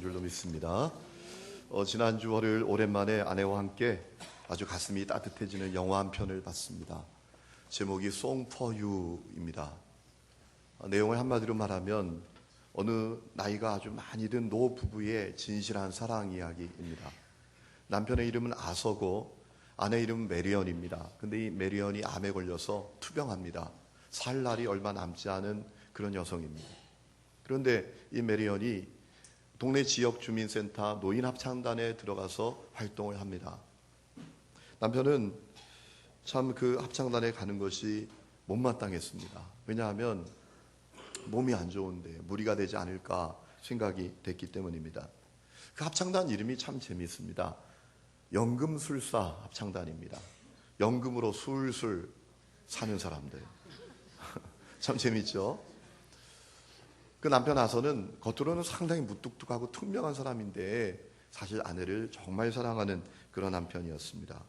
줄로 믿습니다. 지난주 월요일 오랜만에 아내와 함께 아주 가슴이 따뜻해지는 영화 한 편을 봤습니다. 제목이 Song for You입니다. 내용을 한마디로 말하면 어느 나이가 아주 많이 든 노 부부의 진실한 사랑 이야기입니다. 남편의 이름은 아서고 아내 이름은 메리언입니다. 근데 이 메리언이 암에 걸려서 투병합니다. 살 날이 얼마 남지 않은 그런 여성입니다. 그런데 이 메리언이 동네 지역 주민센터 노인 합창단에 들어가서 활동을 합니다. 남편은 참 그 합창단에 가는 것이 못마땅했습니다. 왜냐하면 몸이 안 좋은데 무리가 되지 않을까 생각이 됐기 때문입니다. 그 합창단 이름이 참 재미있습니다. 연금술사 합창단입니다. 연금으로 술술 사는 사람들. 참 재미있죠? 그 남편 아서는 겉으로는 상당히 무뚝뚝하고 투명한 사람인데 사실 아내를 정말 사랑하는 그런 남편이었습니다.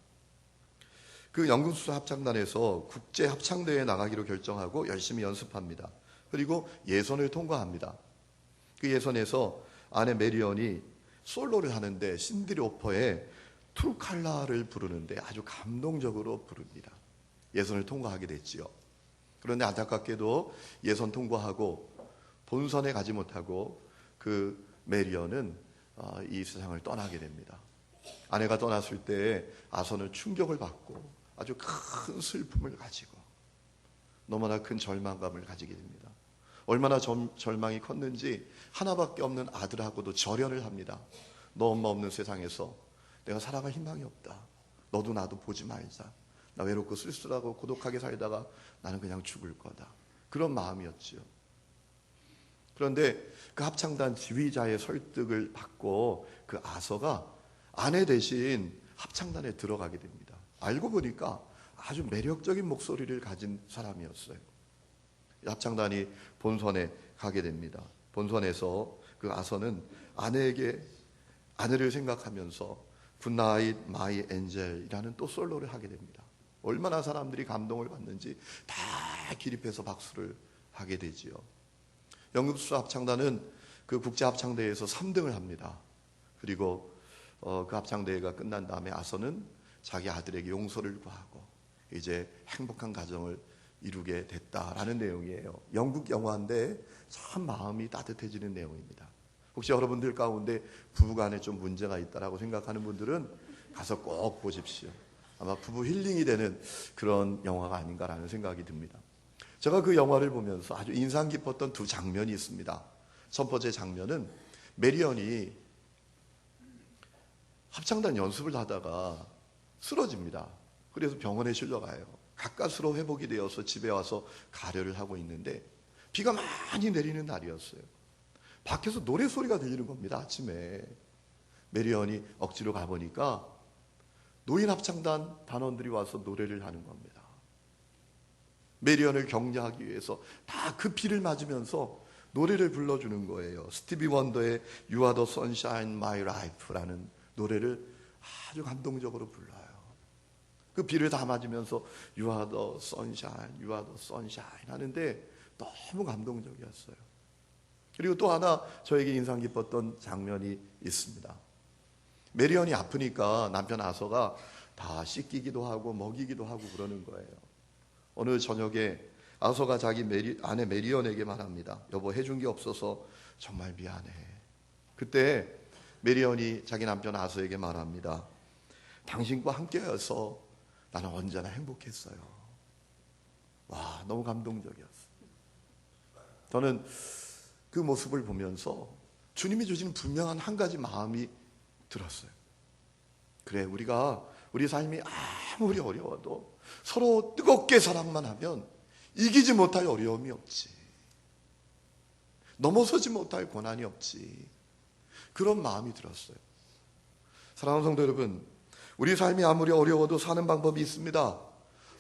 그 연금술사 합창단에서 국제 합창대회에 나가기로 결정하고 열심히 연습합니다. 그리고 예선을 통과합니다. 그 예선에서 아내 메리언이 솔로를 하는데 신디 로퍼의 트루칼라를 부르는데 아주 감동적으로 부릅니다. 예선을 통과하게 됐지요. 그런데 안타깝게도 예선 통과하고 본선에 가지 못하고 그 메리언은 이 세상을 떠나게 됩니다. 아내가 떠났을 때 아서는 충격을 받고 아주 큰 슬픔을 가지고 너무나 큰 절망감을 가지게 됩니다. 얼마나 절망이 컸는지 하나밖에 없는 아들하고도 절연을 합니다. 너 엄마 없는 세상에서 내가 살아갈 희망이 없다. 너도 나도 보지 말자. 나 외롭고 쓸쓸하고 고독하게 살다가 나는 그냥 죽을 거다. 그런 마음이었지요. 그런데 그 합창단 지휘자의 설득을 받고 그 아서가 아내 대신 합창단에 들어가게 됩니다. 알고 보니까 아주 매력적인 목소리를 가진 사람이었어요. 합창단이 본선에 가게 됩니다. 본선에서 그 아서는 아내를 생각하면서 Goodnight My Angel이라는 또 솔로를 하게 됩니다. 얼마나 사람들이 감동을 받는지 다 기립해서 박수를 하게 되지요. 연금술사 합창단은 그 국제합창대회에서 3등을 합니다. 그리고 그 합창대회가 끝난 다음에 아서는 자기 아들에게 용서를 구하고 이제 행복한 가정을 이루게 됐다라는 내용이에요. 영국 영화인데 참 마음이 따뜻해지는 내용입니다. 혹시 여러분들 가운데 부부간에 좀 문제가 있다라고 생각하는 분들은 가서 꼭 보십시오. 아마 부부 힐링이 되는 그런 영화가 아닌가라는 생각이 듭니다. 제가 그 영화를 보면서 아주 인상 깊었던 두 장면이 있습니다. 첫 번째 장면은 메리언이 합창단 연습을 하다가 쓰러집니다. 그래서 병원에 실려가요. 가까스로 회복이 되어서 집에 와서 가려를 하고 있는데 비가 많이 내리는 날이었어요. 밖에서 노래소리가 들리는 겁니다. 아침에 메리언이 억지로 가보니까 노인 합창단 단원들이 와서 노래를 하는 겁니다. 메리언을 격려하기 위해서 다 그 비를 맞으면서 노래를 불러주는 거예요. 스티비 원더의 You are the sunshine my life라는 노래를 아주 감동적으로 불러요. 그 비를 다 맞으면서 You are the sunshine, you are the sunshine 하는데 너무 감동적이었어요. 그리고 또 하나 저에게 인상 깊었던 장면이 있습니다. 메리언이 아프니까 남편 아서가 다 씻기기도 하고 먹이기도 하고 그러는 거예요. 어느 저녁에 아서가 자기 아내 메리언에게 말합니다. 여보, 해준 게 없어서 정말 미안해. 그때 메리언이 자기 남편 아서에게 말합니다. 당신과 함께여서 나는 언제나 행복했어요. 와, 너무 감동적이었어요. 저는 그 모습을 보면서 주님이 주신 분명한 한 가지 마음이 들었어요. 그래, 우리 삶이 아무리 어려워도 서로 뜨겁게 사랑만 하면 이기지 못할 어려움이 없지. 넘어서지 못할 고난이 없지. 그런 마음이 들었어요. 사랑하는 성도 여러분, 우리 삶이 아무리 어려워도 사는 방법이 있습니다.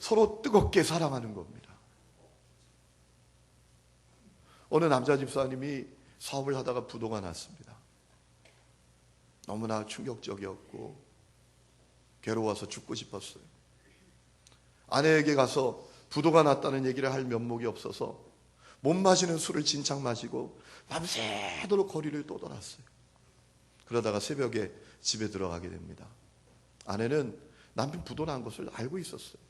서로 뜨겁게 사랑하는 겁니다. 어느 남자 집사님이 사업을 하다가 부도가 났습니다. 너무나 충격적이었고 괴로워서 죽고 싶었어요. 아내에게 가서 부도가 났다는 얘기를 할 면목이 없어서 못 마시는 술을 진창 마시고 밤새도록 거리를 떠돌았어요. 그러다가 새벽에 집에 들어가게 됩니다. 아내는 남편 부도 난 것을 알고 있었어요.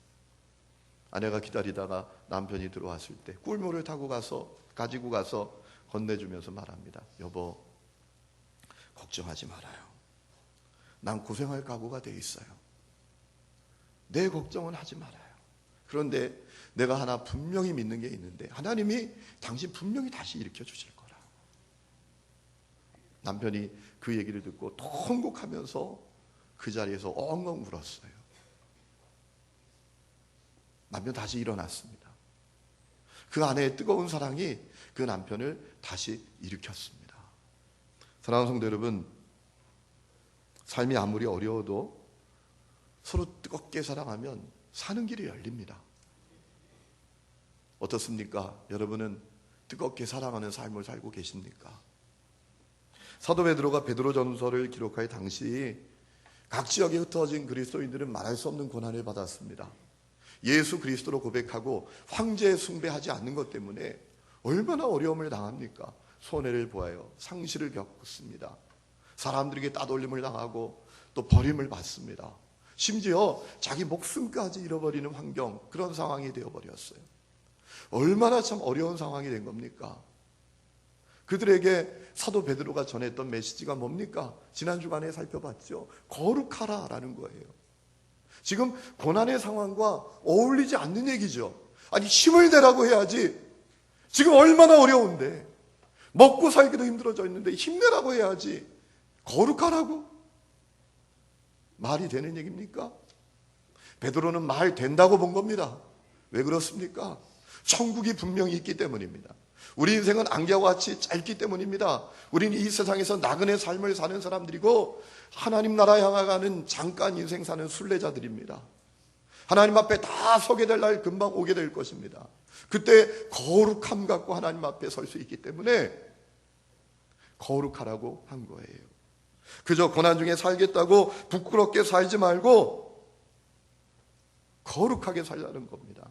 아내가 기다리다가 남편이 들어왔을 때 꿀물을 가지고 가서 건네주면서 말합니다. 여보, 걱정하지 말아요. 난 고생할 각오가 돼 있어요. 내 걱정은 하지 말아요. 그런데 내가 하나 분명히 믿는 게 있는데 하나님이 당신 분명히 다시 일으켜 주실 거라. 남편이 그 얘기를 듣고 통곡하면서 그 자리에서 엉엉 울었어요. 남편 다시 일어났습니다. 그 아내의 뜨거운 사랑이 그 남편을 다시 일으켰습니다. 사랑하는 성도 여러분, 삶이 아무리 어려워도 서로 뜨겁게 사랑하면 사는 길이 열립니다. 어떻습니까? 여러분은 뜨겁게 사랑하는 삶을 살고 계십니까? 사도 베드로가 베드로전서를 기록할 당시 각 지역에 흩어진 그리스도인들은 말할 수 없는 고난을 받았습니다. 예수 그리스도로 고백하고 황제 숭배하지 않는 것 때문에 얼마나 어려움을 당합니까? 손해를 보아요. 상실을 겪습니다. 사람들에게 따돌림을 당하고 또 버림을 받습니다. 심지어 자기 목숨까지 잃어버리는 환경, 그런 상황이 되어버렸어요. 얼마나 참 어려운 상황이 된 겁니까? 그들에게 사도 베드로가 전했던 메시지가 뭡니까? 지난 주간에 살펴봤죠. 거룩하라라는 거예요. 지금 고난의 상황과 어울리지 않는 얘기죠. 아니, 힘을 내라고 해야지. 지금 얼마나 어려운데, 먹고 살기도 힘들어져 있는데 힘내라고 해야지. 거룩하라고? 말이 되는 얘기입니까? 베드로는 말 된다고 본 겁니다. 왜 그렇습니까? 천국이 분명히 있기 때문입니다. 우리 인생은 안개와 같이 짧기 때문입니다. 우리는 이 세상에서 나그네 삶을 사는 사람들이고 하나님 나라 향하가는 잠깐 인생 사는 순례자들입니다. 하나님 앞에 다 서게 될 날 금방 오게 될 것입니다. 그때 거룩함 갖고 하나님 앞에 설 수 있기 때문에 거룩하라고 한 거예요. 그저 고난 중에 살겠다고 부끄럽게 살지 말고 거룩하게 살라는 겁니다.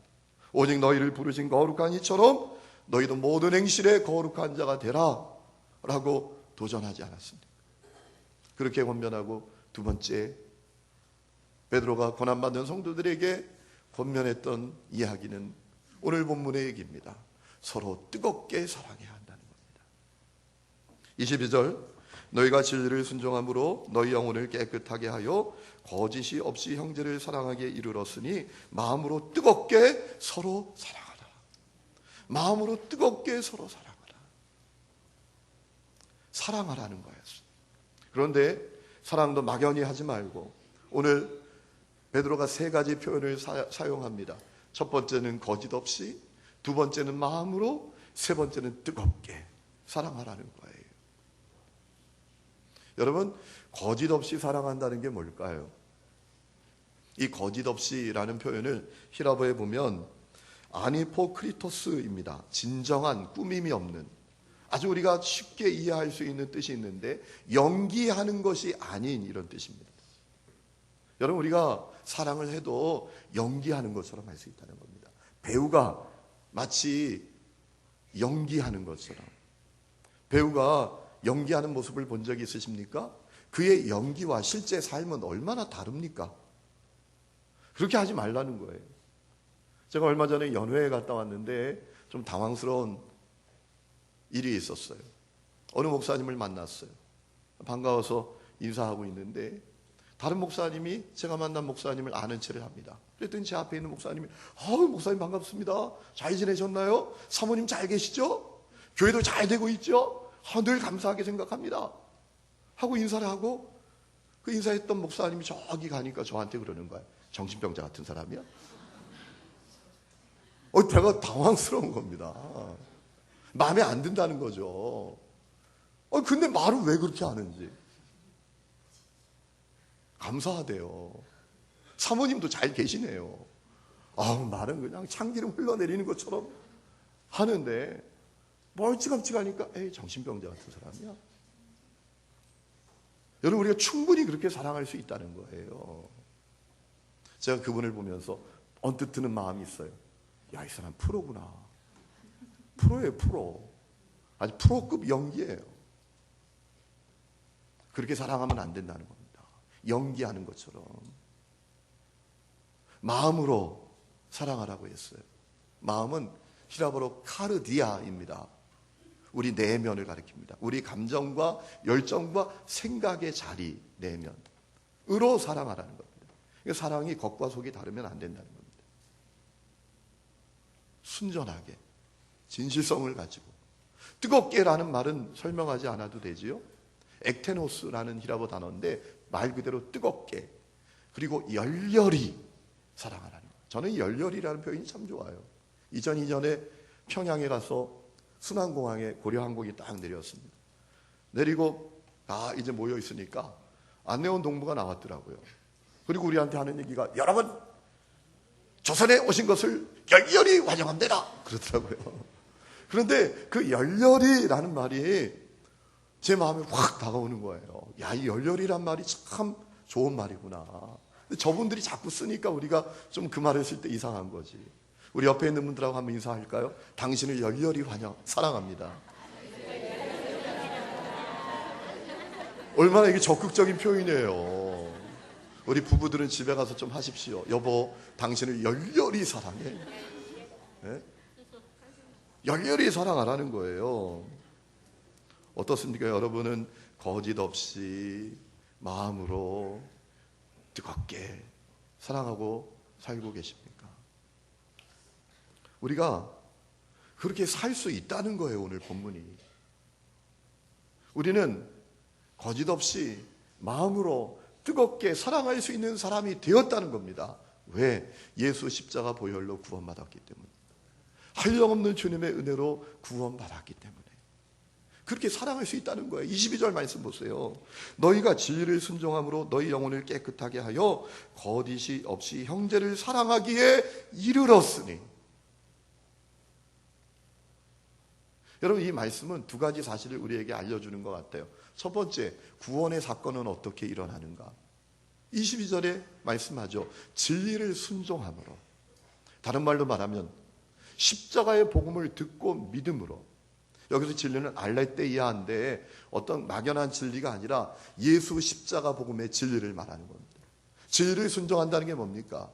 오직 너희를 부르신 거룩한 이처럼 너희도 모든 행실에 거룩한 자가 되라 라고 도전하지 않았습니까? 그렇게 권면하고 두 번째, 베드로가 고난받는 성도들에게 권면했던 이야기는 오늘 본문의 얘기입니다. 서로 뜨겁게 사랑해야 한다는 겁니다. 22절, 너희가 진리를 순종함으로 너희 영혼을 깨끗하게 하여 거짓이 없이 형제를 사랑하게 이르렀으니 마음으로 뜨겁게 서로 사랑하라. 마음으로 뜨겁게 서로 사랑하라. 사랑하라는 거였어요. 그런데 사랑도 막연히 하지 말고 오늘 베드로가 세 가지 표현을 사용합니다. 첫 번째는 거짓 없이, 두 번째는 마음으로, 세 번째는 뜨겁게 사랑하라는 거예요. 여러분, 거짓 없이 사랑한다는 게 뭘까요? 이 거짓 없이라는 표현을 히라보에 보면 아니포크리토스입니다. 진정한, 꾸밈이 없는, 아주 우리가 쉽게 이해할 수 있는 뜻이 있는데 연기하는 것이 아닌 이런 뜻입니다. 여러분, 우리가 사랑을 해도 연기하는 것처럼 할 수 있다는 겁니다. 배우가 마치 연기하는 것처럼, 배우가 연기하는 모습을 본 적이 있으십니까? 그의 연기와 실제 삶은 얼마나 다릅니까? 그렇게 하지 말라는 거예요. 제가 얼마 전에 연회에 갔다 왔는데 좀 당황스러운 일이 있었어요. 어느 목사님을 만났어요. 반가워서 인사하고 있는데 다른 목사님이 제가 만난 목사님을 아는 체를 합니다. 그랬더니 제 앞에 있는 목사님이 목사님 반갑습니다. 잘 지내셨나요? 사모님 잘 계시죠? 교회도 잘 되고 있죠? 늘 감사하게 생각합니다 하고 인사를 하고, 그 인사했던 목사님이 저기 가니까 저한테 그러는 거예요. 정신병자 같은 사람이야? 제가 당황스러운 겁니다. 마음에 안 든다는 거죠. 근데 말을 왜 그렇게 하는지. 감사하대요. 사모님도 잘 계시네요. 말은 그냥 참기름 흘러내리는 것처럼 하는데 멀찌감치가니까 정신병자 같은 사람이야. 여러분, 우리가 충분히 그렇게 사랑할 수 있다는 거예요. 제가 그분을 보면서 언뜻 드는 마음이 있어요. 야, 이 사람 프로구나. 프로예요, 프로. 아주 프로급 연기예요. 그렇게 사랑하면 안 된다는 겁니다. 연기하는 것처럼 마음으로 사랑하라고 했어요. 마음은 히라보로 카르디아입니다. 우리 내면을 가리킵니다. 우리 감정과 열정과 생각의 자리, 내면으로 사랑하라는 겁니다. 사랑이 겉과 속이 다르면 안 된다는 겁니다. 순전하게, 진실성을 가지고. 뜨겁게라는 말은 설명하지 않아도 되지요. 액테노스라는 히라보 단어인데 말 그대로 뜨겁게, 그리고 열렬히 사랑하라는 거예요. 저는 열렬이라는 표현이 참 좋아요. 2002년에 평양에 가서 순환공항에 고려항공이 딱 내렸습니다. 내리고 이제 모여 있으니까 안내원 동무가 나왔더라고요. 그리고 우리한테 하는 얘기가, 여러분 조선에 오신 것을 열렬히 환영합니다 그러더라고요. 그런데 그 열렬히라는 말이 제 마음에 확 다가오는 거예요. 야, 이 열렬이란 말이 참 좋은 말이구나. 근데 저분들이 자꾸 쓰니까 우리가 좀 그 말을 쓸 때 이상한 거지. 우리 옆에 있는 분들하고 한번 인사할까요? 당신을 열렬히 사랑합니다. 얼마나 이게 적극적인 표현이에요. 우리 부부들은 집에 가서 좀 하십시오. 여보, 당신을 열렬히 사랑해. 네? 열렬히 사랑하라는 거예요. 어떻습니까? 여러분은 거짓 없이 마음으로 뜨겁게 사랑하고 살고 계십니까? 우리가 그렇게 살 수 있다는 거예요. 오늘 본문이. 우리는 거짓 없이 마음으로 뜨겁게 사랑할 수 있는 사람이 되었다는 겁니다. 왜? 예수 십자가 보혈로 구원받았기 때문에. 한량없는 주님의 은혜로 구원받았기 때문에. 그렇게 사랑할 수 있다는 거예요. 22절 말씀 보세요. 너희가 진리를 순종함으로 너희 영혼을 깨끗하게 하여 거짓이 없이 형제를 사랑하기에 이르렀으니. 여러분, 이 말씀은 두 가지 사실을 우리에게 알려주는 것 같아요. 첫 번째, 구원의 사건은 어떻게 일어나는가? 22절에 말씀하죠. 진리를 순종함으로. 다른 말로 말하면 십자가의 복음을 듣고 믿음으로. 여기서 진리는 알레테이아인데 어떤 막연한 진리가 아니라 예수 십자가 복음의 진리를 말하는 겁니다. 진리를 순종한다는 게 뭡니까?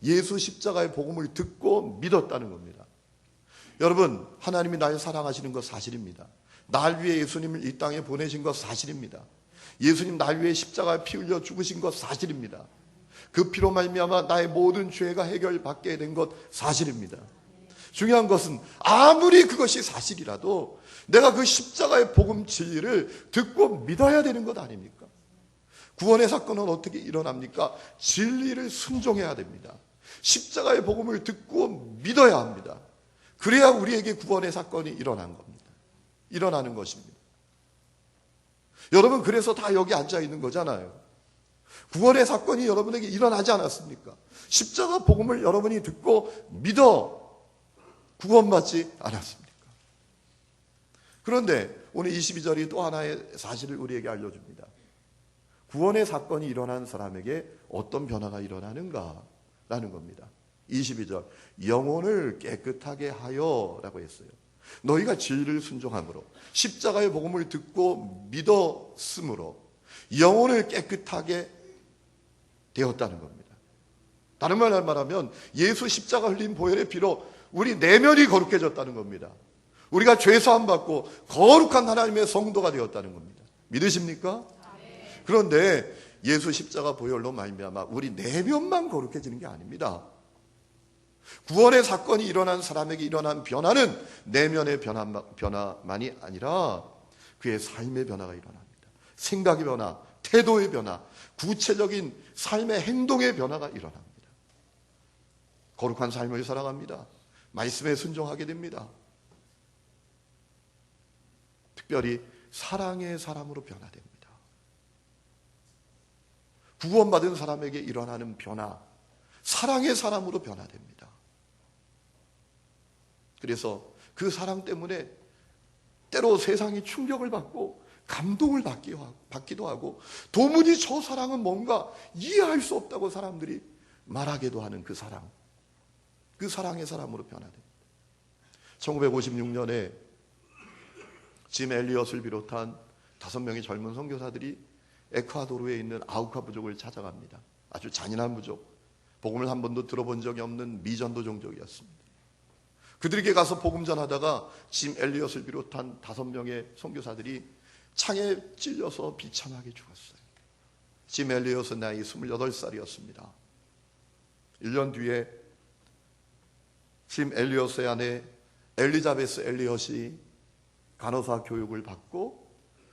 예수 십자가의 복음을 듣고 믿었다는 겁니다. 여러분, 하나님이 날 사랑하시는 것 사실입니다. 날 위해 예수님을 이 땅에 보내신 것 사실입니다. 예수님 날 위해 십자가에 피 흘려 죽으신 것 사실입니다. 그 피로 말미암아 나의 모든 죄가 해결받게 된 것 사실입니다. 중요한 것은 아무리 그것이 사실이라도 내가 그 십자가의 복음 진리를 듣고 믿어야 되는 것 아닙니까? 구원의 사건은 어떻게 일어납니까? 진리를 순종해야 됩니다. 십자가의 복음을 듣고 믿어야 합니다. 그래야 우리에게 구원의 사건이 일어나는 것입니다. 여러분, 그래서 다 여기 앉아 있는 거잖아요. 구원의 사건이 여러분에게 일어나지 않았습니까? 십자가 복음을 여러분이 듣고 믿어 구원받지 않았습니까? 그런데 오늘 22절이 또 하나의 사실을 우리에게 알려줍니다. 구원의 사건이 일어난 사람에게 어떤 변화가 일어나는가라는 겁니다. 22절, 영혼을 깨끗하게 하여 라고 했어요. 너희가 진리를 순종함으로 십자가의 복음을 듣고 믿었으므로 영혼을 깨끗하게 되었다는 겁니다. 다른 말로 말하면 예수 십자가 흘린 보혈의 피로 우리 내면이 거룩해졌다는 겁니다. 우리가 죄사함 받고 거룩한 하나님의 성도가 되었다는 겁니다. 믿으십니까? 그런데 예수 십자가 보혈로 말미암아 우리 내면만 거룩해지는 게 아닙니다. 구원의 사건이 일어난 사람에게 일어난 변화는 내면의 변화만이 아니라 그의 삶의 변화가 일어납니다. 생각의 변화, 태도의 변화, 구체적인 삶의 행동의 변화가 일어납니다. 거룩한 삶을 살아갑니다. 말씀에 순종하게 됩니다. 특별히 사랑의 사람으로 변화됩니다. 구원받은 사람에게 일어나는 변화, 사랑의 사람으로 변화됩니다. 그래서 그 사랑 때문에 때로 세상이 충격을 받고 감동을 받기도 하고 도무지 저 사랑은 뭔가 이해할 수 없다고 사람들이 말하기도 하는 그 사랑, 그 사랑의 사람으로 변화됩니다. 1956년에 짐 엘리엇을 비롯한 5명의 젊은 선교사들이 에콰도르에 있는 아우카 부족을 찾아갑니다. 아주 잔인한 부족, 복음을 한 번도 들어본 적이 없는 미전도 종족이었습니다. 그들에게 가서 복음 전하다가 짐 엘리엇을 비롯한 5명의 선교사들이 창에 찔려서 비참하게 죽었어요. 짐 엘리엇은 나이 28살이었습니다. 1년 뒤에 짐 엘리엇의 아내 엘리자베스 엘리엇이 간호사 교육을 받고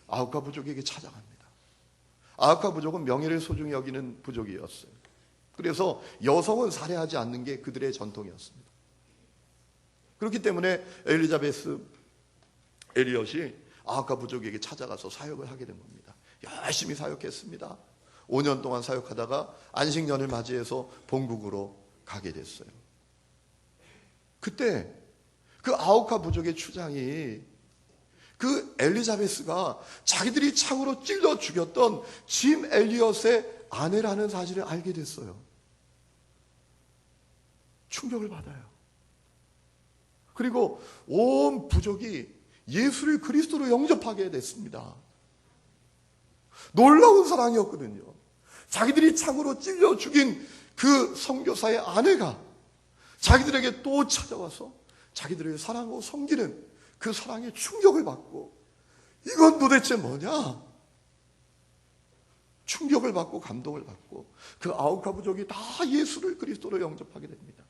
아우카 부족에게 찾아갑니다. 아우카 부족은 명예를 소중히 여기는 부족이었어요. 그래서 여성은 살해하지 않는 게 그들의 전통이었습니다. 그렇기 때문에 엘리자베스 엘리엇이 아우카 부족에게 찾아가서 사역을 하게 된 겁니다. 열심히 사역했습니다. 5년 동안 사역하다가 안식년을 맞이해서 본국으로 가게 됐어요. 그때 그 아우카 부족의 추장이 그 엘리자베스가 자기들이 창으로 찔러 죽였던 짐 엘리엇의 아내라는 사실을 알게 됐어요. 충격을 받아요. 그리고 온 부족이 예수를 그리스도로 영접하게 됐습니다. 놀라운 사랑이었거든요. 자기들이 창으로 찔러 죽인 그 선교사의 아내가 자기들에게 또 찾아와서 자기들을 사랑하고 섬기는 그 사랑에 충격을 받고, 이건 도대체 뭐냐? 충격을 받고 감동을 받고 그 아우카 부족이 다 예수를 그리스도로 영접하게 됩니다.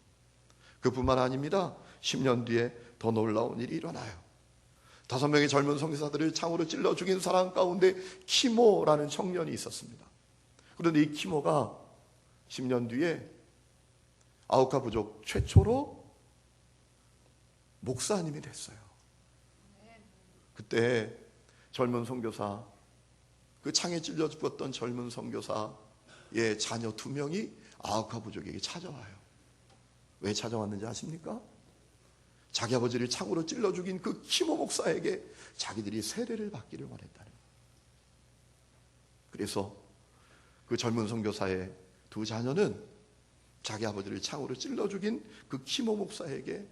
그뿐만 아닙니다. 10년 뒤에 더 놀라운 일이 일어나요. 5명의 젊은 선교사들을 창으로 찔러 죽인 사람 가운데 키모라는 청년이 있었습니다. 그런데 이 키모가 10년 뒤에 아우카 부족 최초로 목사님이 됐어요. 그때 젊은 선교사, 그 창에 찔려 죽었던 젊은 선교사의 자녀 2명이 아우카 부족에게 찾아와요. 왜 찾아왔는지 아십니까? 자기 아버지를 창으로 찔러 죽인 그 키모 목사에게 자기들이 세례를 받기를 원했다는 거예요. 그래서 그 젊은 선교사의 2 자녀는 자기 아버지를 창으로 찔러 죽인 그 키모 목사에게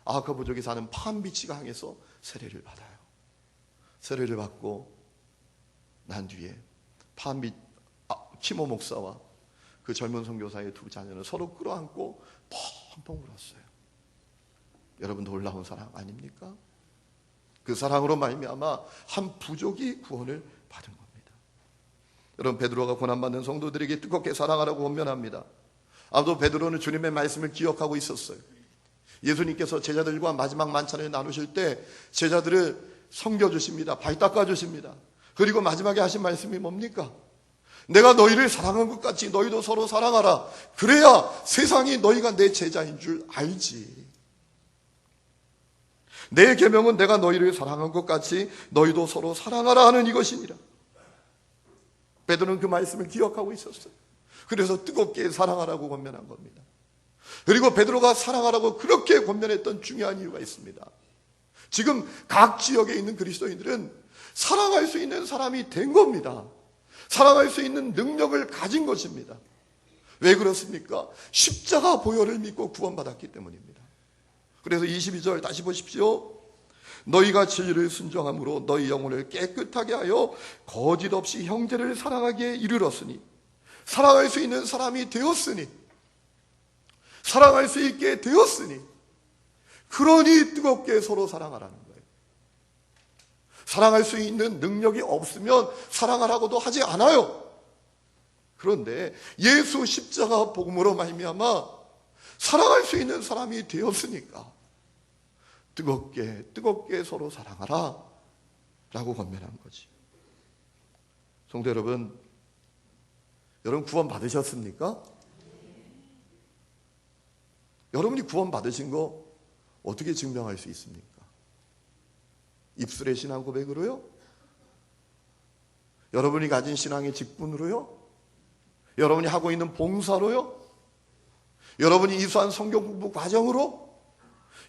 아우카 부족에 사는 팜비치 강에서 세례를 받아요. 세례를 받고 난 뒤에 키모 목사와 그 젊은 선교사의 2 자녀는 서로 끌어안고 펑펑 울었어요. 여러분, 놀라운 사랑 아닙니까? 그 사랑으로 말미암아 한 부족이 구원을 받은 겁니다. 여러분, 베드로가 고난받는 성도들에게 뜨겁게 사랑하라고 권면합니다. 아무도 베드로는 주님의 말씀을 기억하고 있었어요. 예수님께서 제자들과 마지막 만찬을 나누실 때 제자들을 섬겨주십니다. 발 닦아주십니다. 그리고 마지막에 하신 말씀이 뭡니까? 내가 너희를 사랑한 것 같이 너희도 서로 사랑하라. 그래야 세상이 너희가 내 제자인 줄 알지. 내 계명은 내가 너희를 사랑한 것 같이 너희도 서로 사랑하라 하는 이것이니라. 베드로는 그 말씀을 기억하고 있었어요. 그래서 뜨겁게 사랑하라고 권면한 겁니다. 그리고 베드로가 사랑하라고 그렇게 권면했던 중요한 이유가 있습니다. 지금 각 지역에 있는 그리스도인들은 사랑할 수 있는 사람이 된 겁니다. 사랑할 수 있는 능력을 가진 것입니다. 왜 그렇습니까? 십자가 보혈을 믿고 구원받았기 때문입니다. 그래서 22절 다시 보십시오. 너희가 진리를 순종함으로 너희 영혼을 깨끗하게 하여 거짓 없이 형제를 사랑하기에 이르렀으니, 사랑할 수 있는 사람이 되었으니, 사랑할 수 있게 되었으니, 그러니 뜨겁게 서로 사랑하라는 거예요. 사랑할 수 있는 능력이 없으면 사랑하라고도 하지 않아요. 그런데 예수 십자가 복음으로 말미암아 사랑할 수 있는 사람이 되었으니까 뜨겁게 서로 사랑하라 라고 권면한 거지. 성도 여러분 구원 받으셨습니까? 여러분이 구원 받으신 거 어떻게 증명할 수 있습니까? 입술의 신앙 고백으로요? 여러분이 가진 신앙의 직분으로요? 여러분이 하고 있는 봉사로요? 여러분이 이수한 성경 공부 과정으로?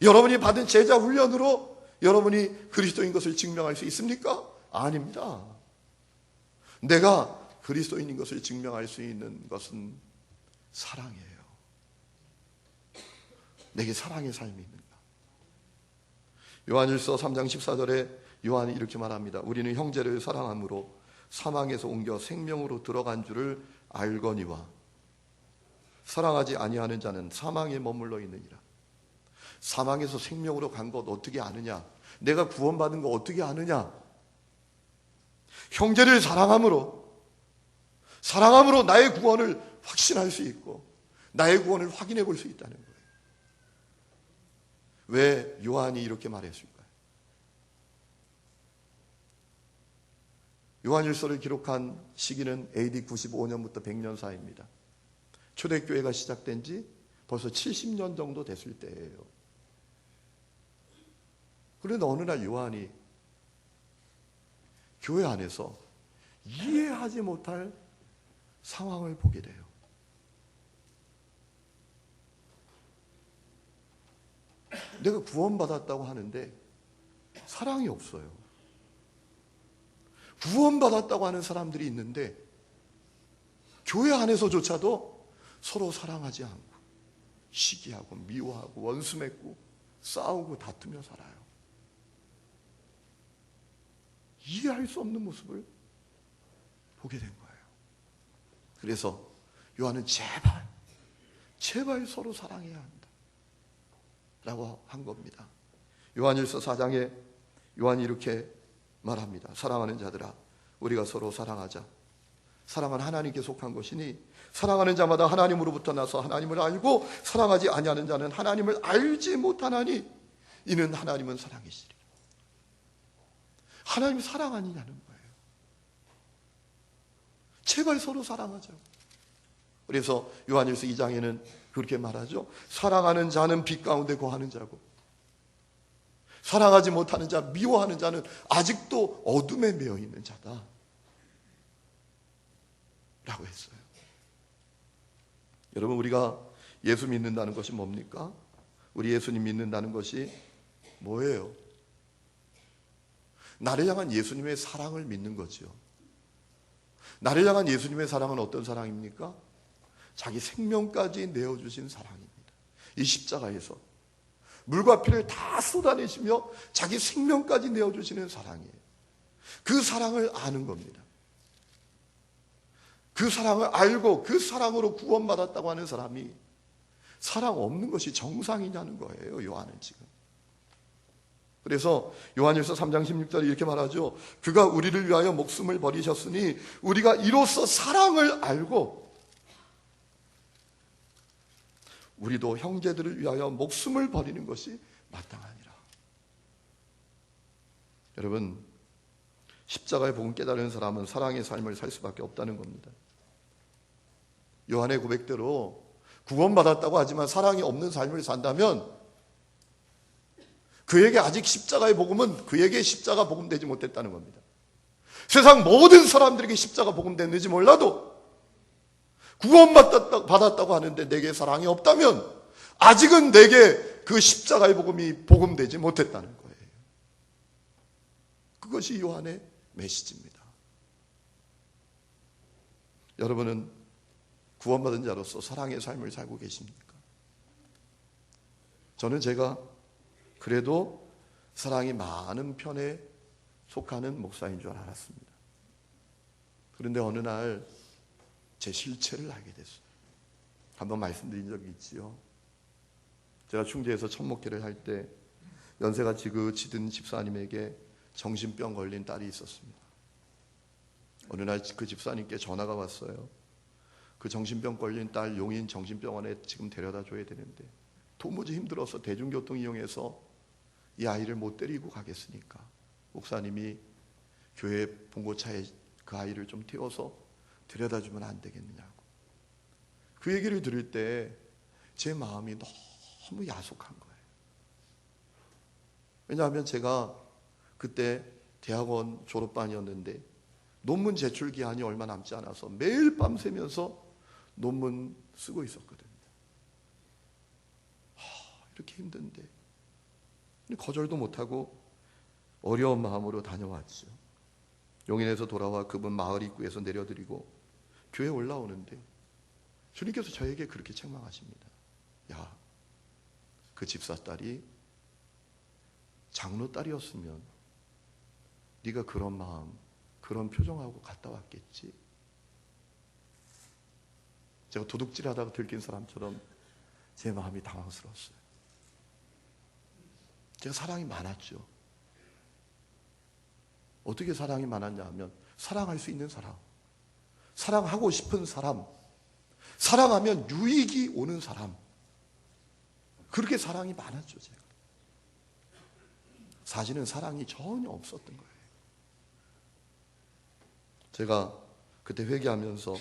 여러분이 받은 제자 훈련으로 여러분이 그리스도인 것을 증명할 수 있습니까? 아닙니다. 내가 그리스도인인 것을 증명할 수 있는 것은 사랑이에요. 내게 사랑의 삶이 있는가? 요한일서 3장 14절에 요한이 이렇게 말합니다. 우리는 형제를 사랑함으로 사망에서 옮겨 생명으로 들어간 줄을 알거니와 사랑하지 아니하는 자는 사망에 머물러 있느니라. 사망에서 생명으로 간 것 어떻게 아느냐? 내가 구원받은 거 어떻게 아느냐? 형제를 사랑함으로 나의 구원을 확신할 수 있고 나의 구원을 확인해 볼 수 있다는 거예요. 왜 요한이 이렇게 말했을까요? 요한일서를 기록한 시기는 AD 95년부터 100년 사이입니다. 초대교회가 시작된 지 벌써 70년 정도 됐을 때예요. 그런데 어느 날 요한이 교회 안에서 이해하지 못할 상황을 보게 돼요. 내가 구원받았다고 하는데 사랑이 없어요. 구원받았다고 하는 사람들이 있는데 교회 안에서조차도 서로 사랑하지 않고 시기하고 미워하고 원수 맺고 싸우고 다투며 살아요. 이해할 수 없는 모습을 보게 된 거예요. 그래서 요한은 제발 서로 사랑해야 한다 라고 한 겁니다. 요한일서 4장에 요한이 이렇게 말합니다. 사랑하는 자들아 우리가 서로 사랑하자. 사랑은 하나님께 속한 것이니 사랑하는 자마다 하나님으로부터 나서 하나님을 알고 사랑하지 아니하는 자는 하나님을 알지 못하나니 이는 하나님은 사랑이시리라. 하나님이 사랑 아니냐는 거예요. 제발 서로 사랑하자. 그래서 요한일서 2장에는 그렇게 말하죠. 사랑하는 자는 빛 가운데 거하는 자고 사랑하지 못하는 자, 미워하는 자는 아직도 어둠에 매여 있는 자다 라고 했어요. 여러분, 우리가 예수 믿는다는 것이 뭡니까? 우리 예수님 믿는다는 것이 뭐예요? 나를 향한 예수님의 사랑을 믿는 거죠. 나를 향한 예수님의 사랑은 어떤 사랑입니까? 자기 생명까지 내어주신 사랑입니다. 이 십자가에서 물과 피를 다 쏟아내시며 자기 생명까지 내어주시는 사랑이에요. 그 사랑을 아는 겁니다. 그 사랑을 알고 그 사랑으로 구원받았다고 하는 사람이 사랑 없는 것이 정상이냐는 거예요. 요한은 지금. 그래서 요한일서 3장 16절에 이렇게 말하죠. 그가 우리를 위하여 목숨을 버리셨으니 우리가 이로써 사랑을 알고 우리도 형제들을 위하여 목숨을 버리는 것이 마땅하니라. 여러분, 십자가의 복음 깨달은 사람은 사랑의 삶을 살 수밖에 없다는 겁니다. 요한의 고백대로 구원받았다고 하지만 사랑이 없는 삶을 산다면 그에게 아직 십자가의 복음은 그에게 십자가 복음 되지 못했다는 겁니다. 세상 모든 사람들에게 십자가 복음 됐는지 몰라도 구원받았다고 하는데 내게 사랑이 없다면 아직은 내게 그 십자가의 복음이 복음되지 못했다는 거예요. 그것이 요한의 메시지입니다. 여러분은 구원받은 자로서 사랑의 삶을 살고 계십니까? 저는 제가 그래도 사랑이 많은 편에 속하는 목사인 줄 알았습니다. 그런데 어느 날 제 실체를 알게 됐어요. 한번 말씀드린 적이 있지요. 제가 충주에서 첫 목회를 할 때 연세가 지긋지든 집사님에게 정신병 걸린 딸이 있었습니다. 어느 날 그 집사님께 전화가 왔어요. 그 정신병 걸린 딸 용인 정신병원에 지금 데려다 줘야 되는데 도무지 힘들어서 대중교통 이용해서 이 아이를 못 데리고 가겠으니까 목사님이 교회 봉고차에 그 아이를 좀 태워서 데려다 주면 안 되겠느냐고. 그 얘기를 들을 때 제 마음이 너무 야속한 거예요. 왜냐하면 제가 그때 대학원 졸업반이었는데 논문 제출 기한이 얼마 남지 않아서 매일 밤 새면서 논문 쓰고 있었거든요. 이렇게 힘든데 거절도 못하고 어려운 마음으로 다녀왔죠. 용인에서 돌아와 그분 마을 입구에서 내려드리고 교회에 올라오는데 주님께서 저에게 그렇게 책망하십니다. 야, 그 집사 딸이 장로 딸이었으면 네가 그런 마음, 그런 표정하고 갔다 왔겠지. 제가 도둑질하다가 들킨 사람처럼 제 마음이 당황스러웠어요. 제가 사랑이 많았죠. 어떻게 사랑이 많았냐 하면 사랑할 수 있는 사람, 사랑하고 싶은 사람, 사랑하면 유익이 오는 사람, 그렇게 사랑이 많았죠. 제가 사실은 사랑이 전혀 없었던 거예요. 제가 그때 회개하면서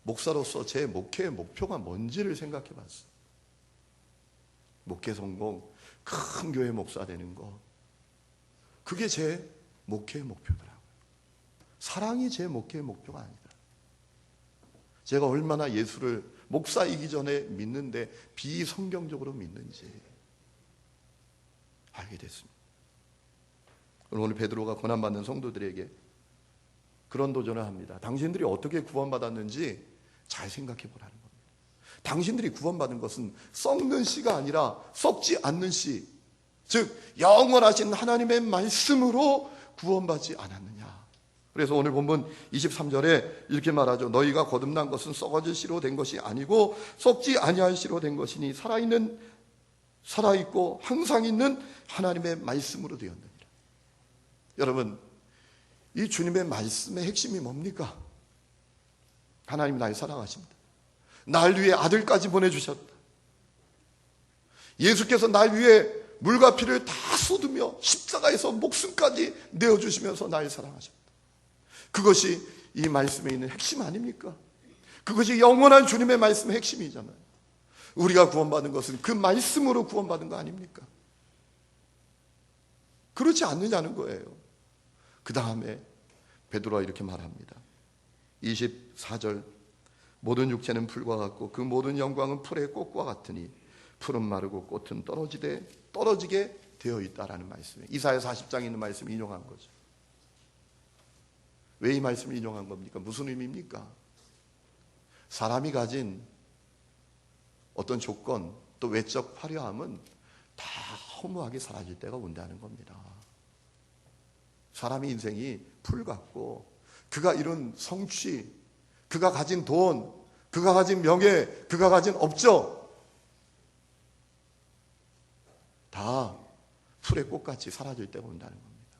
목사로서 제 목회의 목표가 뭔지를 생각해 봤어요. 목회 성공, 큰 교회 목사 되는 거, 그게 제 목회의 목표더라고요. 사랑이 제 목회의 목표가 아니다. 제가 얼마나 예수를 목사이기 전에 믿는데 비성경적으로 믿는지 알게 됐습니다. 오늘 베드로가 고난받는 성도들에게 그런 도전을 합니다. 당신들이 어떻게 구원받았는지 잘 생각해 보라는 겁니다. 당신들이 구원받은 것은 썩는 씨가 아니라 썩지 않는 씨, 즉 영원하신 하나님의 말씀으로 구원받지 않았느냐. 그래서 오늘 본문 23절에 이렇게 말하죠. 너희가 거듭난 것은 썩어질 씨로 된 것이 아니고 썩지 아니할 씨로 된 것이니 살아있고 항상 있는 하나님의 말씀으로 되었느니라. 여러분, 이 주님의 말씀의 핵심이 뭡니까? 하나님 날 사랑하십니다. 날 위해 아들까지 보내주셨다. 예수께서 날 위해 물과 피를 다 쏟으며 십자가에서 목숨까지 내어주시면서 날 사랑하셨다. 그것이 이 말씀에 있는 핵심 아닙니까? 그것이 영원한 주님의 말씀의 핵심이잖아요. 우리가 구원받은 것은 그 말씀으로 구원받은 거 아닙니까? 그렇지 않느냐는 거예요. 그 다음에 베드로가 이렇게 말합니다. 24절, 모든 육체는 풀과 같고 그 모든 영광은 풀의 꽃과 같으니 풀은 마르고 꽃은 떨어지게 되어 있다라는 말씀이에요. 이사야 40장에 있는 말씀 인용한 거죠. 왜 이 말씀을 인용한 겁니까? 무슨 의미입니까? 사람이 가진 어떤 조건, 또 외적 화려함은 다 허무하게 사라질 때가 온다는 겁니다. 사람의 인생이 풀 같고 그가 이룬 성취, 그가 가진 돈, 그가 가진 명예, 그가 가진 업적 다 풀의 꽃같이 사라질 때가 온다는 겁니다.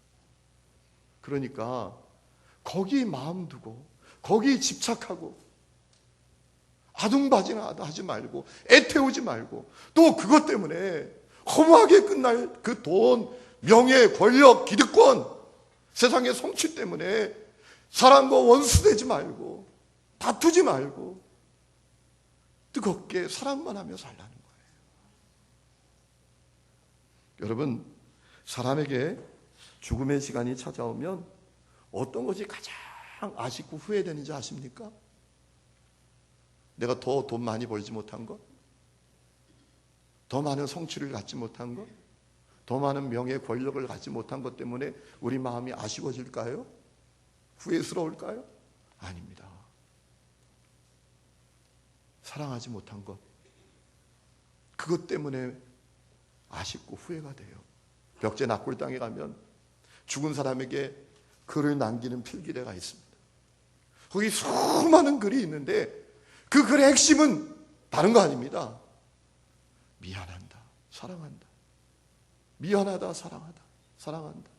그러니까 거기 마음 두고 거기 집착하고 아둥바둥하지 말고 애태우지 말고 또 그것 때문에 허무하게 끝날 그 돈, 명예, 권력, 기득권, 세상의 성취 때문에 사람과 원수되지 말고 다투지 말고 뜨겁게 사랑만 하며 살라는 거예요. 여러분, 사람에게 죽음의 시간이 찾아오면 어떤 것이 가장 아쉽고 후회되는지 아십니까? 내가 더 돈 많이 벌지 못한 것? 더 많은 성취를 갖지 못한 것? 더 많은 명예, 권력을 갖지 못한 것 때문에 우리 마음이 아쉬워질까요? 후회스러울까요? 아닙니다. 사랑하지 못한 것, 그것 때문에 아쉽고 후회가 돼요. 벽제 낙골당에 가면 죽은 사람에게 글을 남기는 필기대가 있습니다. 거기 수많은 글이 있는데 그 글의 핵심은 다른 거 아닙니다. 미안한다, 사랑한다. 미안하다, 사랑하다, 사랑한다.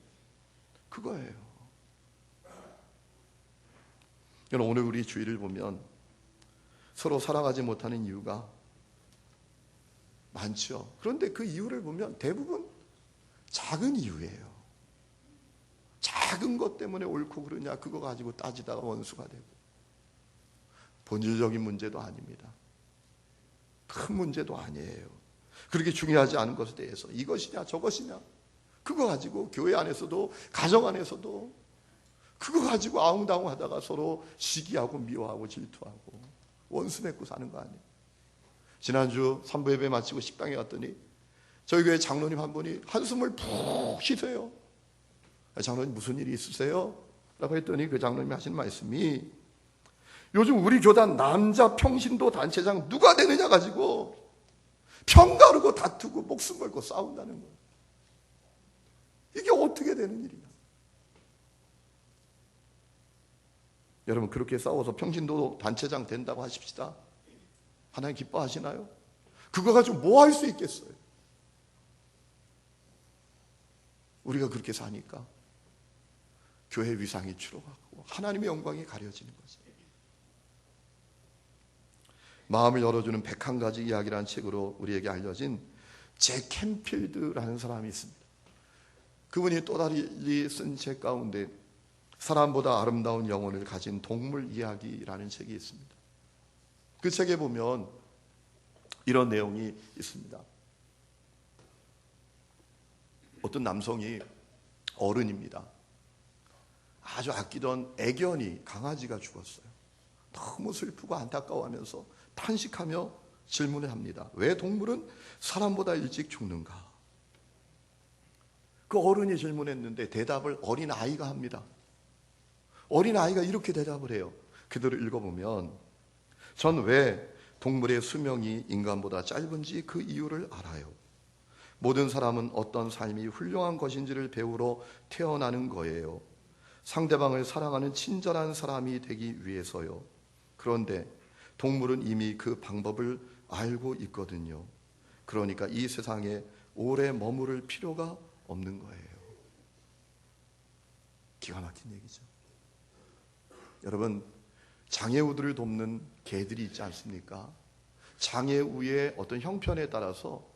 그거예요. 여러분, 오늘 우리 주위를 보면 서로 사랑하지 못하는 이유가 많죠. 그런데 그 이유를 보면 대부분 작은 이유예요. 작은 것 때문에 옳고 그르냐 그거 가지고 따지다가 원수가 되고, 본질적인 문제도 아닙니다. 큰 문제도 아니에요. 그렇게 중요하지 않은 것에 대해서 이것이냐 저것이냐 그거 가지고 교회 안에서도 가정 안에서도 그거 가지고 아웅다웅 하다가 서로 시기하고 미워하고 질투하고 원수 맺고 사는 거 아니에요. 지난주 3부 예배 마치고 식당에 갔더니 저희 교회 장로님 한 분이 한숨을 푹 쉬세요. 장로님 무슨 일이 있으세요? 라고 했더니 그 장로님이 하시는 말씀이, 요즘 우리 교단 남자 평신도 단체장 누가 되느냐 가지고 평가르고 다투고 목숨 걸고 싸운다는 거예요. 이게 어떻게 되는 일이냐. 여러분 그렇게 싸워서 평신도 단체장 된다고 하십시다. 하나님 기뻐하시나요? 그거 가지고 뭐 할 수 있겠어요? 우리가 그렇게 사니까 교회 위상이 추락하고 하나님의 영광이 가려지는 거죠. 마음을 열어주는 101가지 이야기라는 책으로 우리에게 알려진 잭 캔필드라는 사람이 있습니다. 그분이 또 다리 쓴 책 가운데 사람보다 아름다운 영혼을 가진 동물 이야기라는 책이 있습니다. 그 책에 보면 이런 내용이 있습니다. 어떤 남성이 어른입니다. 아주 아끼던 애견이 강아지가 죽었어요. 너무 슬프고 안타까워하면서 탄식하며 질문을 합니다. 왜 동물은 사람보다 일찍 죽는가? 그 어른이 질문했는데 대답을 어린 아이가 합니다. 어린 아이가 이렇게 대답을 해요. 그대로 읽어보면 전 왜 동물의 수명이 인간보다 짧은지 그 이유를 알아요. 모든 사람은 어떤 삶이 훌륭한 것인지를 배우러 태어나는 거예요. 상대방을 사랑하는 친절한 사람이 되기 위해서요. 그런데 동물은 이미 그 방법을 알고 있거든요. 그러니까 이 세상에 오래 머무를 필요가 없는 거예요. 기가 막힌 얘기죠. 여러분, 장애우들을 돕는 개들이 있지 않습니까? 장애우의 어떤 형편에 따라서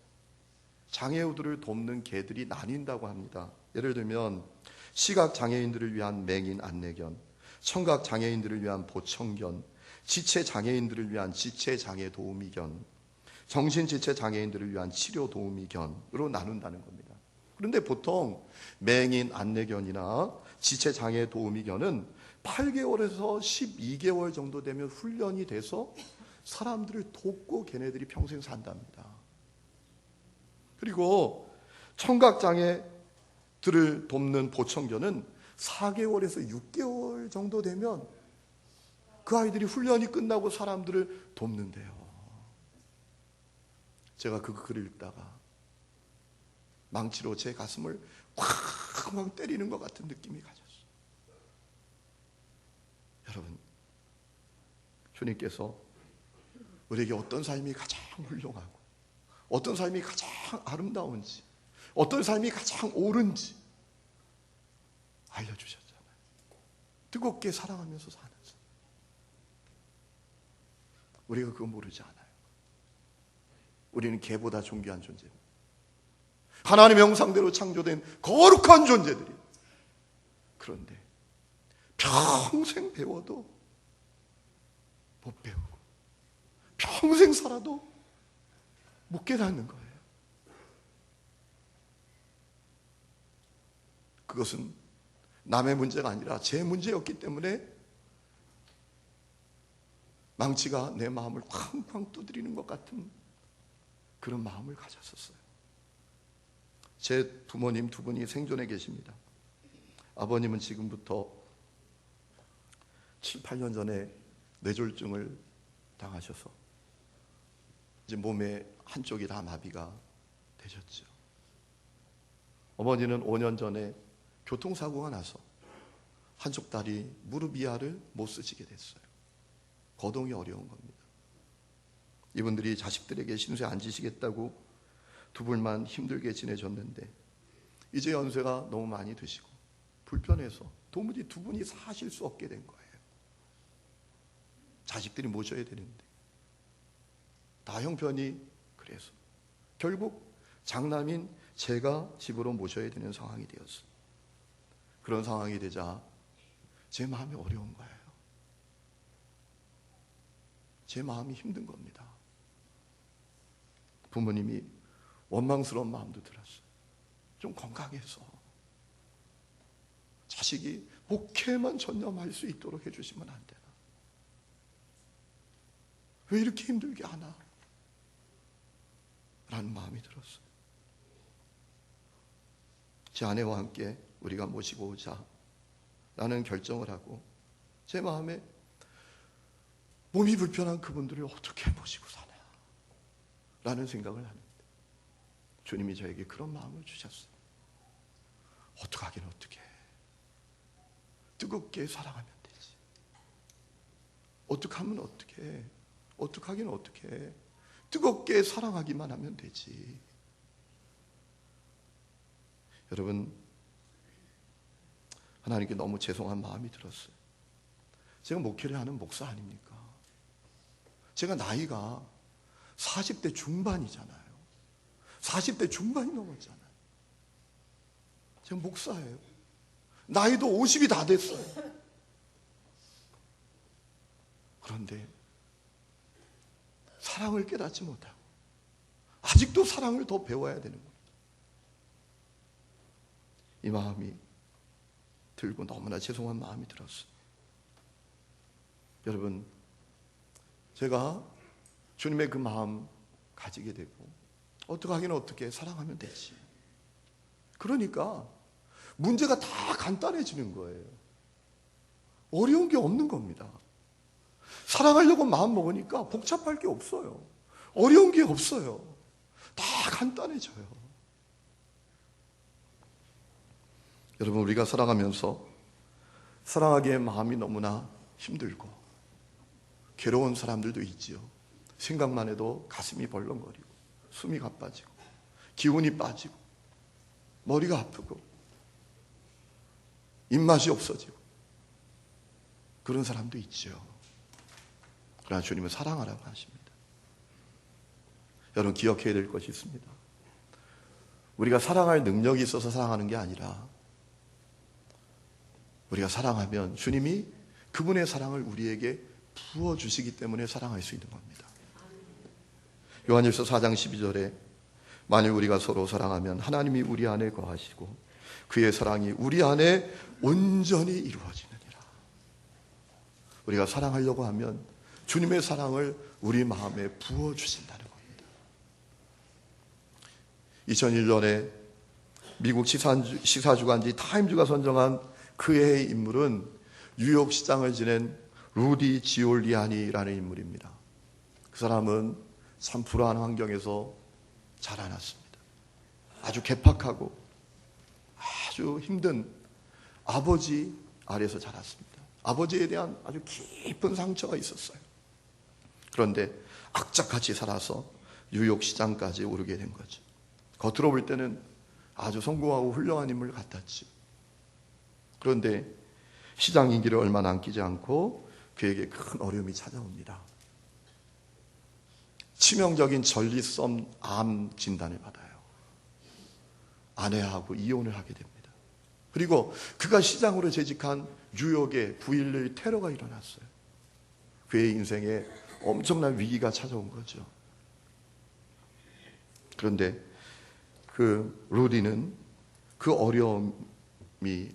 장애우들을 돕는 개들이 나뉜다고 합니다. 예를 들면 시각 장애인들을 위한 맹인 안내견, 청각 장애인들을 위한 보청견, 지체 장애인들을 위한 지체 장애 도우미견, 정신 지체 장애인들을 위한 치료 도우미견으로 나눈다는 겁니다. 그런데 보통 맹인 안내견이나 지체 장애 도우미견은 8개월에서 12개월 정도 되면 훈련이 돼서 사람들을 돕고 걔네들이 평생 산답니다. 그리고 청각장애들을 돕는 보청견은 4개월에서 6개월 정도 되면 그 아이들이 훈련이 끝나고 사람들을 돕는데요. 제가 그 글을 읽다가 망치로 제 가슴을 꽉 때리는 것 같은 느낌이 가졌어요. 여러분, 주님께서 우리에게 어떤 삶이 가장 훌륭하고 어떤 삶이 가장 아름다운지 어떤 삶이 가장 옳은지 알려주셨잖아요. 뜨겁게 사랑하면서 사는 삶. 우리가 그거 모르지 않아요. 우리는 개보다 존귀한 존재입니다. 하나님의 형상대로 창조된 거룩한 존재들이. 그런데 평생 배워도 못 배우고 평생 살아도 못 깨닫는 거예요. 그것은 남의 문제가 아니라 제 문제였기 때문에 망치가 내 마음을 쾅쾅 두드리는 것 같은 그런 마음을 가졌었어요. 제 부모님 두 분이 생존해 계십니다. 아버님은 지금부터 7, 8년 전에 뇌졸중을 당하셔서 이제 몸의 한쪽이 다 마비가 되셨죠. 어머니는 5년 전에 교통사고가 나서 한쪽 다리 무릎 이하를 못 쓰시게 됐어요. 거동이 어려운 겁니다. 이분들이 자식들에게 신세 안 지시겠다고 두 분만 힘들게 지내셨는데 이제 연세가 너무 많이 드시고 불편해서 도무지 두 분이 사실 수 없게 된 거예요. 자식들이 모셔야 되는데 다 형편이 그래서 결국 장남인 제가 집으로 모셔야 되는 상황이 되었어요. 그런 상황이 되자 제 마음이 어려운 거예요. 제 마음이 힘든 겁니다. 부모님이 원망스러운 마음도 들었어요. 좀 건강해서 자식이 목회만 전념할 수 있도록 해주시면 안 되나? 왜 이렇게 힘들게 하나? 라는 마음이 들었어요. 제 아내와 함께 우리가 모시고 오자 라는 결정을 하고 제 마음에 몸이 불편한 그분들을 어떻게 모시고 사나 라는 생각을 하는데 주님이 저에게 그런 마음을 주셨어요. 어떡하긴 어떡해. 뜨겁게 사랑하면 되지. 어떻게 하면 어떻게? 어떻게 하긴 어떻게? 뜨겁게 사랑하기만 하면 되지. 여러분, 하나님께 너무 죄송한 마음이 들었어요. 제가 목회를 하는 목사 아닙니까? 제가 나이가 40대 중반이잖아요. 40대 중반이 넘었잖아요. 제가 목사예요. 나이도 50이 다 됐어요. 그런데 사랑을 깨닫지 못하고 아직도 사랑을 더 배워야 되는 겁니다. 이 마음이 들고 너무나 죄송한 마음이 들었어요. 여러분, 제가 주님의 그 마음 가지게 되고 어떻게 하긴 어떻게 사랑하면 되지. 그러니까 문제가 다 간단해지는 거예요. 어려운 게 없는 겁니다. 사랑하려고 마음 먹으니까 복잡할 게 없어요. 어려운 게 없어요. 다 간단해져요. 여러분, 우리가 살아가면서 사랑하기에 마음이 너무나 힘들고 괴로운 사람들도 있지요. 생각만 해도 가슴이 벌렁거리고 숨이 가빠지고 기운이 빠지고 머리가 아프고 입맛이 없어지고 그런 사람도 있죠. 그러나 주님은 사랑하라고 하십니다. 여러분, 기억해야 될 것이 있습니다. 우리가 사랑할 능력이 있어서 사랑하는 게 아니라 우리가 사랑하면 주님이 그분의 사랑을 우리에게 부어주시기 때문에 사랑할 수 있는 겁니다. 요한일서 4장 12절에 만일 우리가 서로 사랑하면 하나님이 우리 안에 거하시고 그의 사랑이 우리 안에 온전히 이루어지느니라. 우리가 사랑하려고 하면 주님의 사랑을 우리 마음에 부어주신다는 겁니다. 2001년에 미국 시사주간지 타임즈가 선정한 그 해의 인물은 뉴욕 시장을 지낸 루디 지올리아니라는 인물입니다. 그 사람은 참 불안한 환경에서 자라났습니다. 아주 괴팍하고 아주 힘든 아버지 아래에서 자랐습니다. 아버지에 대한 아주 깊은 상처가 있었어요. 그런데 악착같이 살아서 뉴욕 시장까지 오르게 된 거죠. 겉으로 볼 때는 아주 성공하고 훌륭한 인물 같았죠. 그런데 시장 임기를 얼마 남기지 않고 그에게 큰 어려움이 찾아옵니다. 치명적인 전립선 암 진단을 받아요. 아내하고 이혼을 하게 됩니다. 그리고 그가 시장으로 재직한 뉴욕에 9.11 테러가 일어났어요. 그의 인생에 엄청난 위기가 찾아온 거죠. 그런데 그 루디는 그 어려움이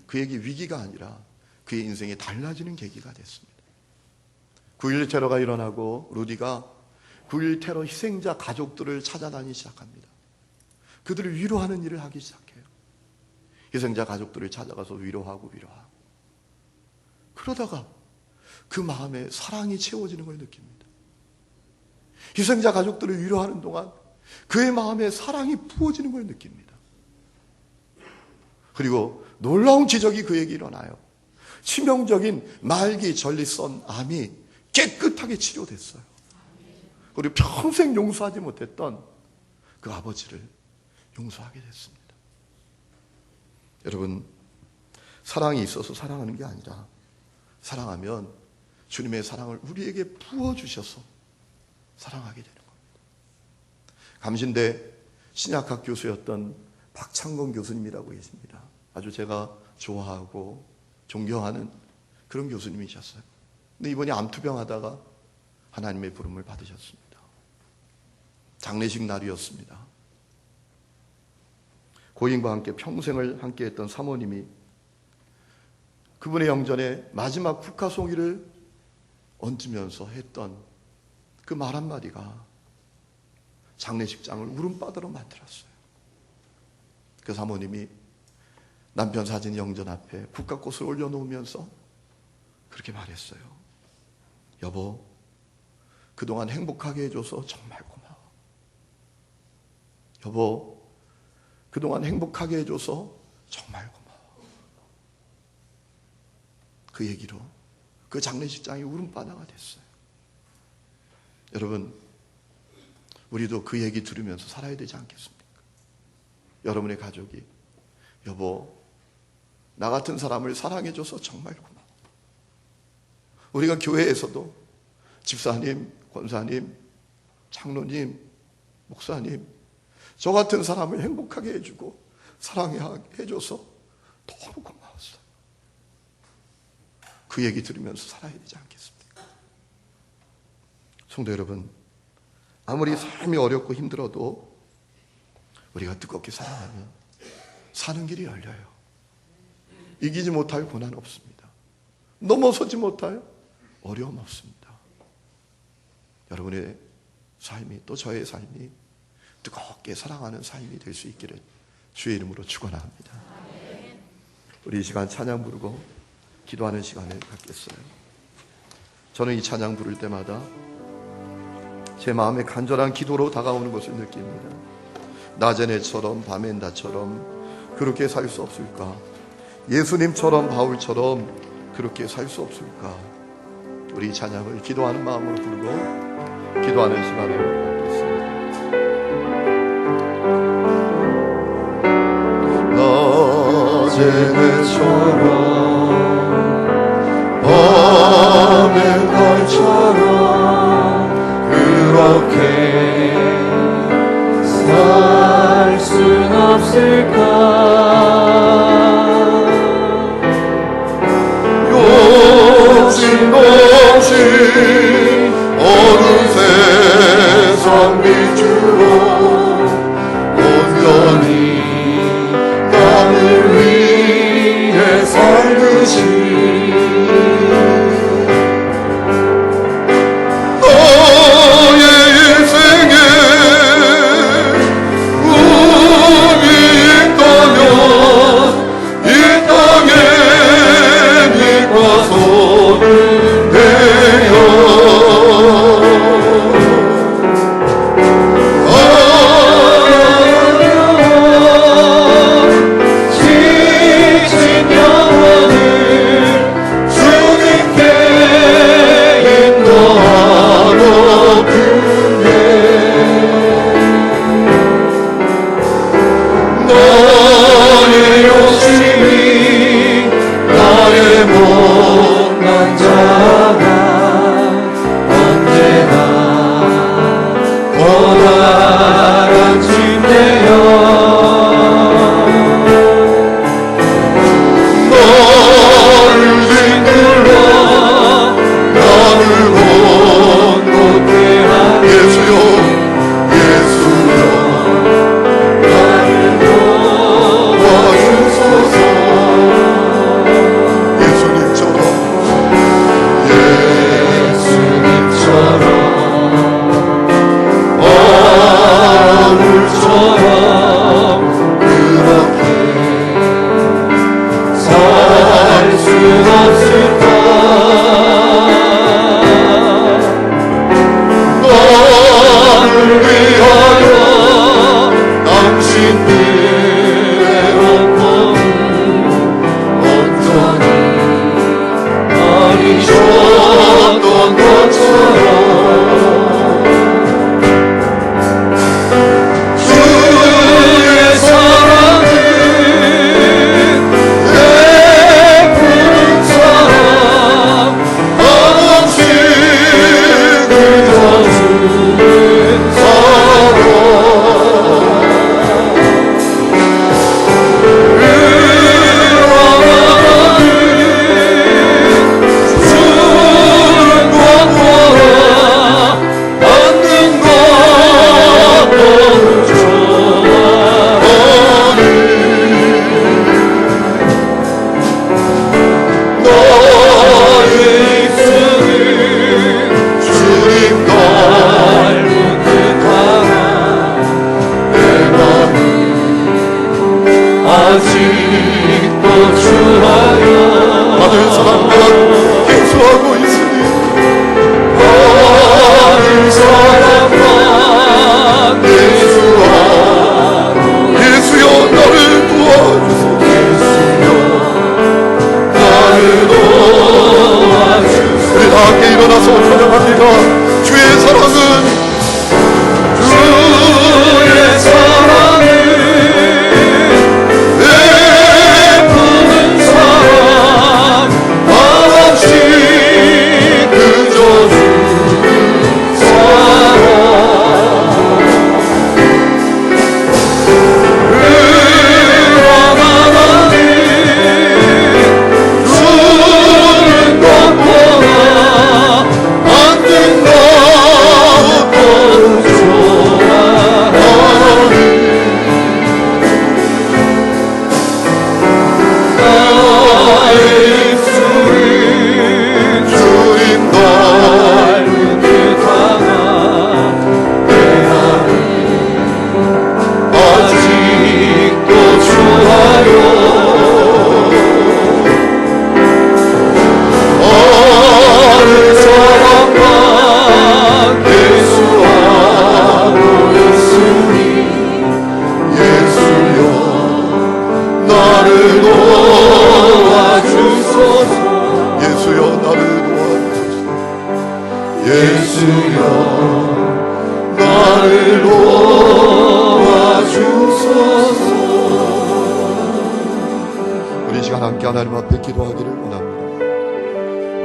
그에게 위기가 아니라 그의 인생이 달라지는 계기가 됐습니다. 9.11 테러가 일어나고 루디가 9.11 테러 희생자 가족들을 찾아다니기 시작합니다. 그들을 위로하는 일을 하기 시작해요. 희생자 가족들을 찾아가서 위로하고 그러다가 그 마음에 사랑이 채워지는 걸 느낍니다. 희생자 가족들을 위로하는 동안 그의 마음에 사랑이 부어지는 걸 느낍니다. 그리고 놀라운 기적이 그에게 일어나요. 치명적인 말기 전립선 암이 깨끗하게 치료됐어요. 그리고 평생 용서하지 못했던 그 아버지를 용서하게 됐습니다. 여러분, 사랑이 있어서 사랑하는 게 아니라 사랑하면 주님의 사랑을 우리에게 부어주셔서 사랑하게 되는 겁니다. 감신대 신약학 교수였던 박창건 교수님이라고 계십니다. 아주 제가 좋아하고 존경하는 그런 교수님이셨어요. 근데 이번에 암투병하다가 하나님의 부름을 받으셨습니다. 장례식 날이었습니다. 고인과 함께 평생을 함께했던 사모님이 그분의 영전에 마지막 국가송이를 얹으면서 했던 그 말 한마디가 장례식장을 울음바다로 만들었어요. 그 사모님이 남편 사진 영전 앞에 국가꽃을 올려놓으면서 그렇게 말했어요. 여보, 그동안 행복하게 해줘서 정말 고마워. 여보, 그동안 행복하게 해줘서 정말 고마워. 그 얘기로 그 장례식장이 울음바다가 됐어요. 여러분, 우리도 그 얘기 들으면서 살아야 되지 않겠습니까? 여러분의 가족이, 여보, 나 같은 사람을 사랑해줘서 정말 고마워. 우리가 교회에서도 집사님, 권사님, 장로님, 목사님, 저 같은 사람을 행복하게 해주고 사랑하게 해줘서 너무 고마웠어. 그 얘기 들으면서 살아야 되지 않겠습니까? 성도 여러분, 아무리 삶이 어렵고 힘들어도 우리가 뜨겁게 사랑하면 사는 길이 열려요. 이기지 못할 고난 없습니다. 넘어서지 못할 어려움 없습니다. 여러분의 삶이, 또 저의 삶이 뜨겁게 사랑하는 삶이 될 수 있기를 주의 이름으로 축원합니다. 우리 이 시간 찬양 부르고 기도하는 시간을 갖겠어요. 저는 이 찬양 부를 때마다 제 마음에 간절한 기도로 다가오는 것을 느낍니다. 낮엔 해처럼 밤엔 낮처럼 그렇게 살 수 없을까? 예수님처럼 바울처럼 그렇게 살 수 없을까? 우리 이 찬양을 기도하는 마음으로 부르고 기도하는 시간을 갖겠습니다. 낮엔 해처럼 밤엔 달처럼 그렇게 살 순 없을까? 욕심 없이 어느 세상 밑으로 온전히 나를 위해 살듯이 주님 것 일어나서 찬양합니다. 주의 사랑은 베푸는 사랑 한없이 그저 주 사랑 그러나니 주는 것보다 안 된 것 없고 좋아하니 나의 입술이 주님 닮은 듯하나 내 안이 아직도 좋아요. 어리석은 사랑과 예수하고 있으니 예수여 나를 도와주소서. 예수여 나를 도와주소서. 예수여 나를 도와주소서. 우리 이 시간 함께 하나님 앞에 기도하기를 원합니다.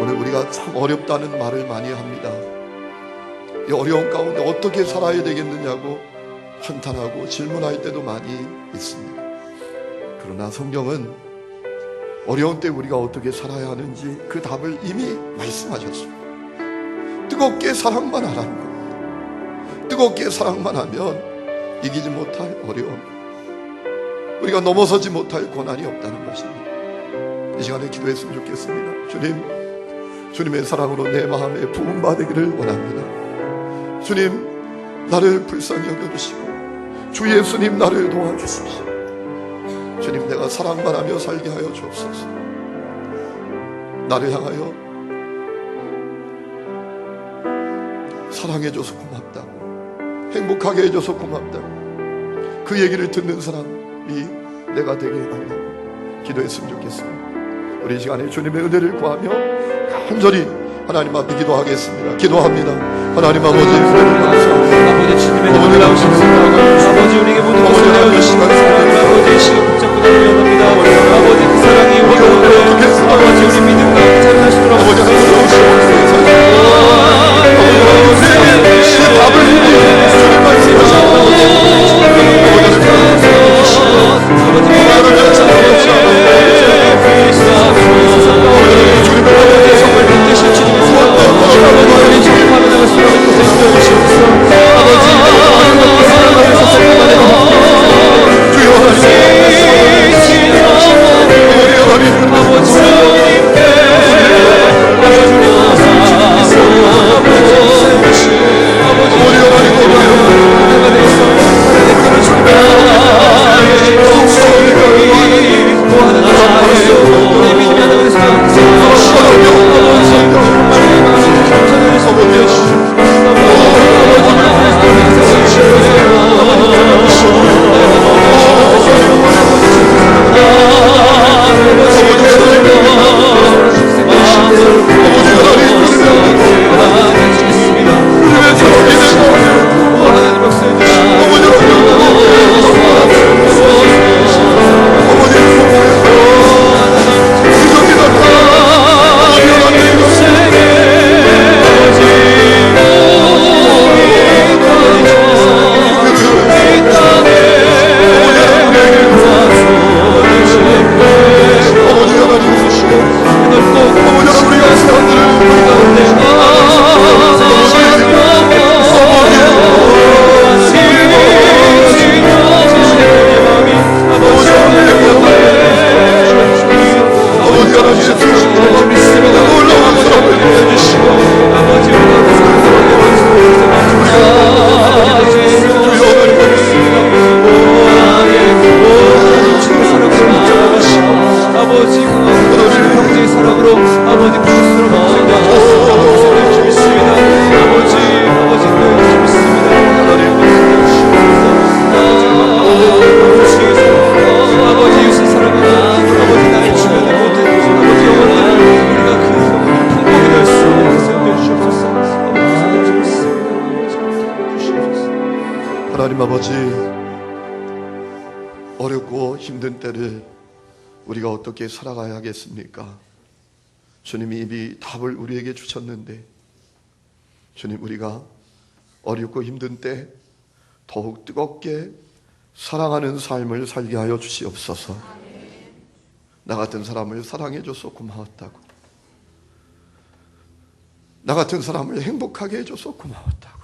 오늘 우리가 참 어렵다는 말을 많이 합니다. 이 어려운 가운데 어떻게 살아야 되겠느냐고 한탄하고 질문할 때도 많이 있습니다. 그러나 성경은 어려운 때 우리가 어떻게 살아야 하는지 그 답을 이미 말씀하셨습니다. 뜨겁게 사랑만 하라는 겁니다. 뜨겁게 사랑만 하면 이기지 못할 어려움, 우리가 넘어서지 못할 고난이 없다는 것입니다. 이 시간에 기도했으면 좋겠습니다. 주님, 주님의 사랑으로 내 마음에 부음받기를 원합니다. 주님, 나를 불쌍히 여겨주시고 주 예수님 나를 도와주십시오. 주님, 내가 사랑만 하며 살게 하여 주옵소서. 나를 향하여 사랑해줘서 고맙다고, 행복하게 해줘서 고맙다고, 그 얘기를 듣는 사람이 내가 되게 해달라고 기도했으면 좋겠습니다. 우리 이 시간에 주님의 은혜를 구하며 간절히 하나님 앞에 기도하겠습니다. 기도합니다. 하나님 아버지, 감사합니다. 아버지 주님의 은혜를 나오셨습니다. 아버지 우리에게 모든 것을 내어주시고 아버지 시간 붙잡고 달려갑니다. 아버지 그 사랑이 우리 가운데 아버지 우리 믿음 가운데 살아나시도록 아버지 하나님 답을 주님 말씀하시고 아버지 하나님 아버지, 어렵고 힘든 때를 우리가 어떻게 살아가야 하겠습니까? 주님이 이미 답을 우리에게 주셨는데, 주님, 우리가 어렵고 힘든 때 더욱 뜨겁게 사랑하는 삶을 살게 하여 주시옵소서. 나 같은 사람을 사랑해줘서 고마웠다고, 나 같은 사람을 행복하게 해줘서 고마웠다고,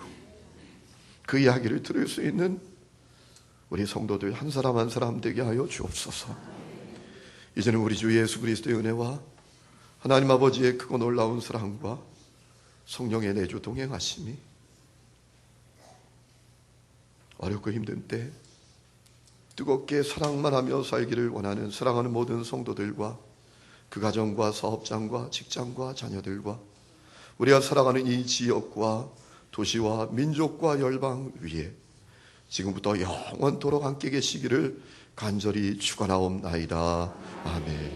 그 이야기를 들을 수 있는 우리 성도들 한 사람 한 사람 되게 하여 주옵소서. 이제는 우리 주 예수 그리스도의 은혜와 하나님 아버지의 크고 놀라운 사랑과 성령의 내주 동행하심이 어렵고 힘든 때 뜨겁게 사랑만 하며 살기를 원하는 사랑하는 모든 성도들과 그 가정과 사업장과 직장과 자녀들과 우리가 살아가는 이 지역과 도시와 민족과 열방 위에 지금부터 영원토록 함께 계시기를 간절히 축원하옵나이다. 아멘.